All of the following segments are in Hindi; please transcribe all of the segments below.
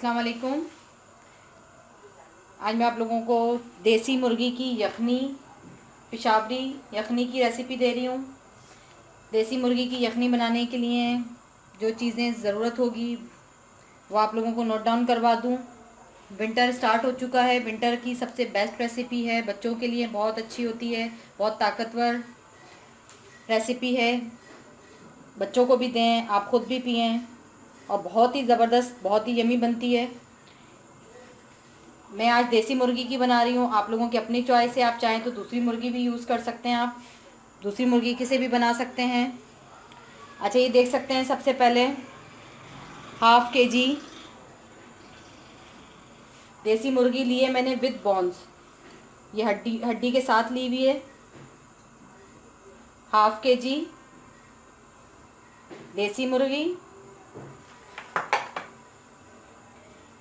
अस्सलाम वालेकुम। आज मैं आप लोगों को देसी मुर्गी की यखनी, पेशावरी यखनी की रेसिपी दे रही हूँ। देसी मुर्गी की यखनी बनाने के लिए जो चीज़ें ज़रूरत होगी वो आप लोगों को नोट डाउन करवा दूँ। विंटर स्टार्ट हो चुका है। विंटर की सबसे बेस्ट रेसिपी है, बच्चों के लिए बहुत अच्छी होती है, बहुत ताकतवर रेसिपी है। बच्चों को भी दें, आप ख़ुद भी पिएं और बहुत ही ज़बरदस्त, बहुत ही यमी बनती है। मैं आज देसी मुर्गी की बना रही हूँ। आप लोगों की अपनी चॉइस है, आप चाहें तो दूसरी मुर्गी भी यूज़ कर सकते हैं, आप दूसरी मुर्गी की से भी बना सकते हैं। अच्छा, ये देख सकते हैं। सबसे पहले हाफ़ केजी देसी मुर्गी लिए मैंने विद बॉन्स, ये हड्डी हड्डी के साथ ली हुई है। हाफ़ केजी देसी मुर्गी,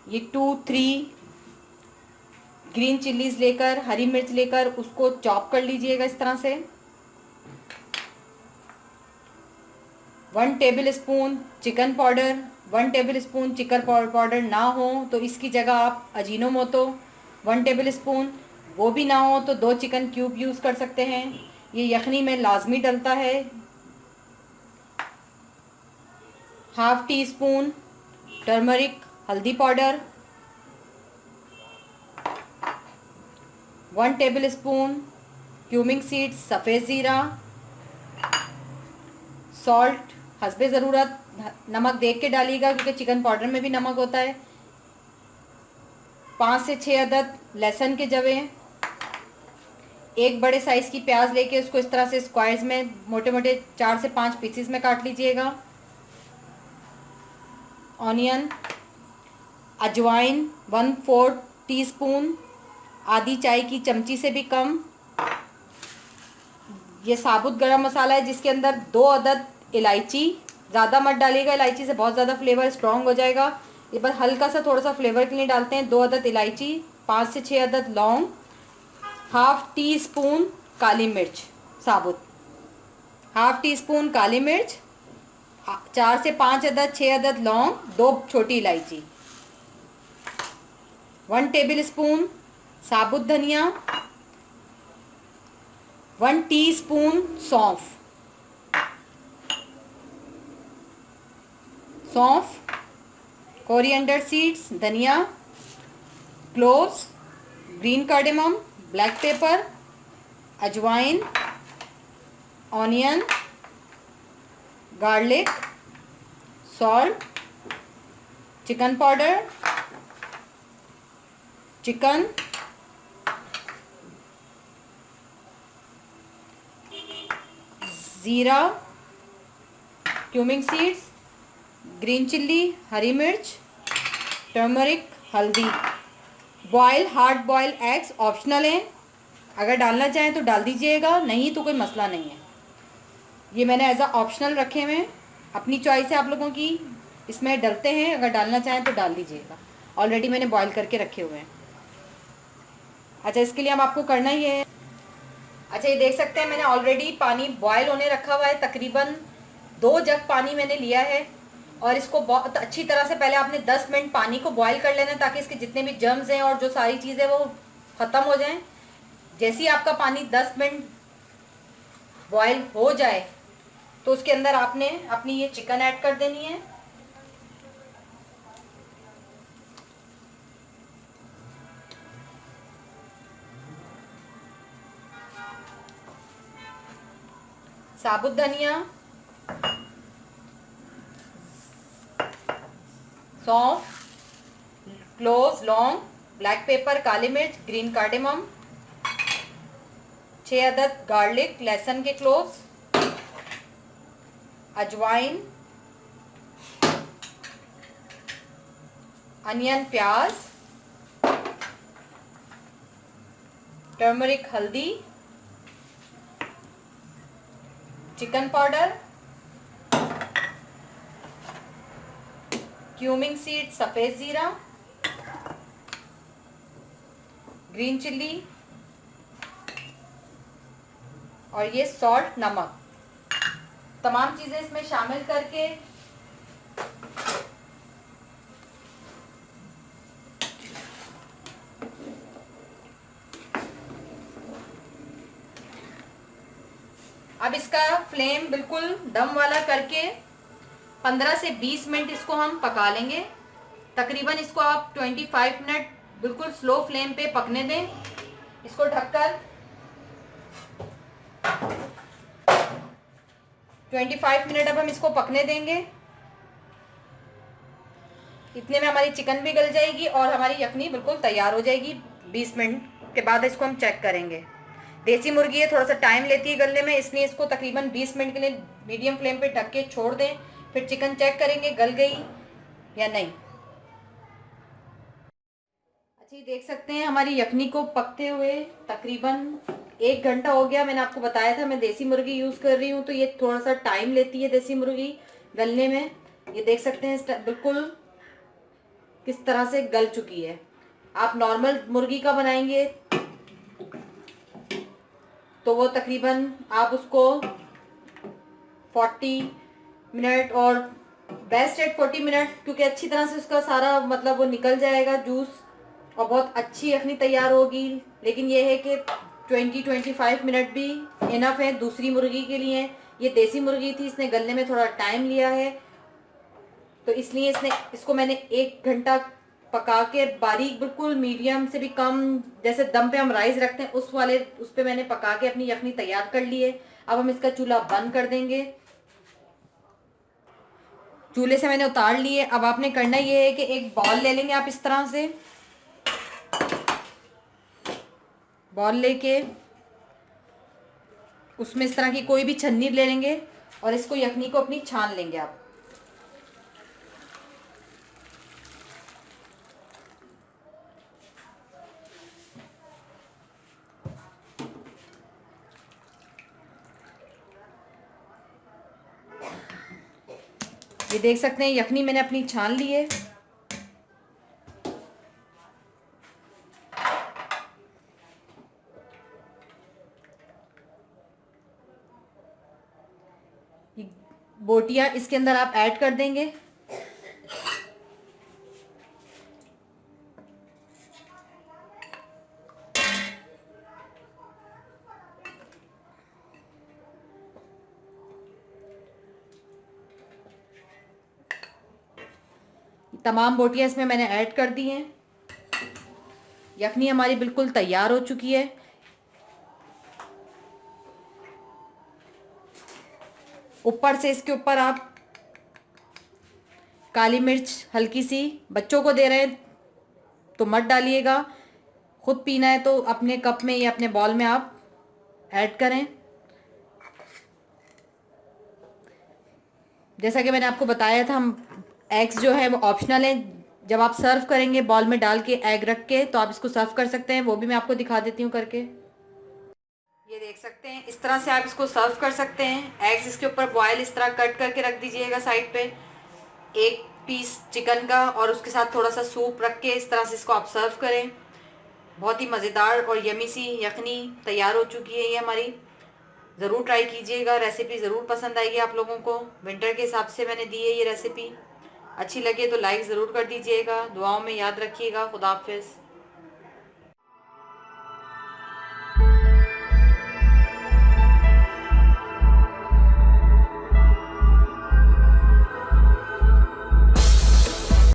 ये 2-3 ग्रीन चिल्लीज़ लेकर, हरी मिर्च लेकर उसको चॉप कर लीजिएगा इस तरह से। 1 table spoon chicken powder, 1 table spoon chicken powder ना हो तो इसकी जगह आप अजीनोमोटो 1 टेबल स्पून, वो भी ना हो तो 2 चिकन क्यूब यूज़ कर सकते हैं। ये यखनी में लाजमी डलता है। हाफ़ टी स्पून टर्मरिक हल्दी पाउडर, 1 टेबल स्पून क्यूमिंग सीड्स सफ़ेद ज़ीरा, सॉल्ट हस्बे ज़रूरत, नमक देख के डालिएगा क्योंकि चिकन पाउडर में भी नमक होता है। 5 से 6 अदद लहसुन के जवे, एक बड़े साइज़ की प्याज लेके उसको इस तरह से स्क्वायर्स में मोटे मोटे 4 से 5 पीसेस में काट लीजिएगा। ऑनियन, अजवाइन 1/4 टीस्पून, आधी चाय की चमची से भी कम। ये साबुत गरम मसाला है जिसके अंदर 2 अदद इलायची, ज़्यादा मत डालिएगा, इलायची से बहुत ज़्यादा फ्लेवर स्ट्रॉन्ग हो जाएगा। ये बस हल्का सा थोड़ा सा फ्लेवर के लिए डालते हैं। 2 अदद इलायची, 5 से 6 अदद लौंग, हाफ़ टी स्पून काली मिर्च साबुत, हाफ़ टी स्पून काली मिर्च, 4 से 5 अदद 6 अदद लौंग, 2 छोटी इलायची, 1 टेबल स्पून साबुत धनिया, 1 टीस्पून सौंफ, कोरिएंडर सीड्स धनिया, cloves, green cardamom, black pepper, अजवाइन, onion, garlic, salt, chicken powder, chicken, ज़ीरा, क्यूमिंग सीड्स, ग्रीन चिल्ली, हरी मिर्च, टर्मरिक, हल्दी। हार्ड बॉयल एग्स ऑप्शनल हैं, अगर डालना चाहें तो डाल दीजिएगा, नहीं तो कोई मसला नहीं है। ये मैंने एज अ ऑप्शनल रखे हुए हैं, अपनी चॉइस है आप लोगों की, इसमें डलते हैं, अगर डालना चाहें तो डाल दीजिएगा। ऑलरेडी मैंने बॉयल करके रखे हुए हैं। अच्छा, इसके लिए हम आपको करना ही है। अच्छा, ये देख सकते हैं मैंने ऑलरेडी पानी बॉयल होने रखा हुआ है। तकरीबन 2 जग पानी मैंने लिया है और इसको बहुत अच्छी तरह से पहले आपने 10 मिनट पानी को बॉयल कर लेना है ताकि इसके जितने भी जर्म्स हैं और जो सारी चीज़ें वो ख़त्म हो जाएं। जैसे ही आपका पानी 10 मिनट बॉयल हो जाए तो उसके अंदर आपने अपनी ये चिकन ऐड कर देनी है। साबुत धनिया, सौंफ, क्लोव्स, लौंग, ब्लैक पेपर, काली मिर्च, ग्रीन कार्डेमम, 6 अदद गार्लिक लहसुन के क्लोव्स, अजवाइन, अनियन प्याज, टर्मरिक हल्दी, चिकन पाउडर, क्यूमिंग सीड सफ़ेद ज़ीरा, ग्रीन चिल्ली और ये सॉल्ट नमक, तमाम चीज़ें इसमें शामिल करके अब इसका फ्लेम बिल्कुल दम वाला करके 15 से 20 मिनट इसको हम पका लेंगे। तकरीबन इसको आप 25 मिनट बिल्कुल स्लो फ्लेम पे पकने दें। इसको ढककर 25 मिनट अब हम इसको पकने देंगे। इतने में हमारी चिकन भी गल जाएगी और हमारी यखनी बिल्कुल तैयार हो जाएगी। 20 मिनट के बाद इसको हम चेक करेंगे। देसी मुर्गी है, थोड़ा सा टाइम लेती है गलने में, इसलिए इसको तकरीबन 20 मिनट के लिए मीडियम फ्लेम पे ढक के छोड़ दें। फिर चिकन चेक करेंगे गल गई या नहीं। अच्छा, ये देख सकते हैं हमारी यखनी को पकते हुए तकरीबन 1 घंटा हो गया। मैंने आपको बताया था मैं देसी मुर्गी यूज़ कर रही हूँ, तो ये थोड़ा सा टाइम लेती है देसी मुर्गी गलने में। ये देख सकते हैं बिल्कुल किस तरह से गल चुकी है। आप नॉर्मल मुर्गी का बनाएंगे तो वो तकरीबन आप उसको 40 मिनट और बेस्ट एट 40 मिनट, क्योंकि अच्छी तरह से उसका सारा मतलब वो निकल जाएगा जूस और बहुत अच्छी यखनी तैयार होगी। लेकिन ये है कि 20-25 मिनट भी इनफ है दूसरी मुर्गी के लिए। ये देसी मुर्गी थी, इसने गलने में थोड़ा टाइम लिया है, तो इसलिए इसको मैंने 1 घंटा पका के बारीक बिल्कुल मीडियम से भी कम, जैसे दम पे हम राइस रखते हैं उस पे मैंने पका के अपनी यखनी तैयार कर ली है। अब हम इसका चूल्हा बंद कर देंगे। चूल्हे से मैंने उतार लिए। अब आपने करना ये है कि एक बॉल ले लेंगे आप, इस तरह से बॉल लेके उसमें इस तरह की कोई भी छन्नी ले लेंगे और इसको यखनी को अपनी छान लेंगे आप। ये देख सकते हैं यखनी मैंने अपनी छान ली है। बोटियां इसके अंदर आप ऐड कर देंगे। तमाम बोटियां इसमें मैंने ऐड कर दी हैं। यखनी हमारी बिल्कुल तैयार हो चुकी है। ऊपर से इसके ऊपर आप काली मिर्च हल्की सी, बच्चों को दे रहे हैं तो मत डालिएगा, खुद पीना है तो अपने कप में या अपने बॉल में आप ऐड करें। जैसा कि मैंने आपको बताया था, हम एग्स जो है वो ऑप्शनल है। जब आप सर्व करेंगे बॉल में डाल के एग रख के तो आप इसको सर्व कर सकते हैं, वो भी मैं आपको दिखा देती हूँ करके। ये देख सकते हैं इस तरह से आप इसको सर्व कर सकते हैं। एग्स इसके ऊपर बॉयल इस तरह कट करके रख दीजिएगा साइड पे, एक पीस चिकन का, और उसके साथ थोड़ा सा सूप रख के इस तरह से इसको आप सर्व करें। बहुत ही मज़ेदार और यमी सी यखनी तैयार हो चुकी है ये हमारी। ज़रूर ट्राई कीजिएगा, रेसिपी ज़रूर पसंद आएगी आप लोगों को। विंटर के हिसाब से मैंने दी है ये रेसिपी। अच्छी लगे तो लाइक ज़रूर कर दीजिएगा। दुआओं में याद रखिएगा। खुदा हाफिज़।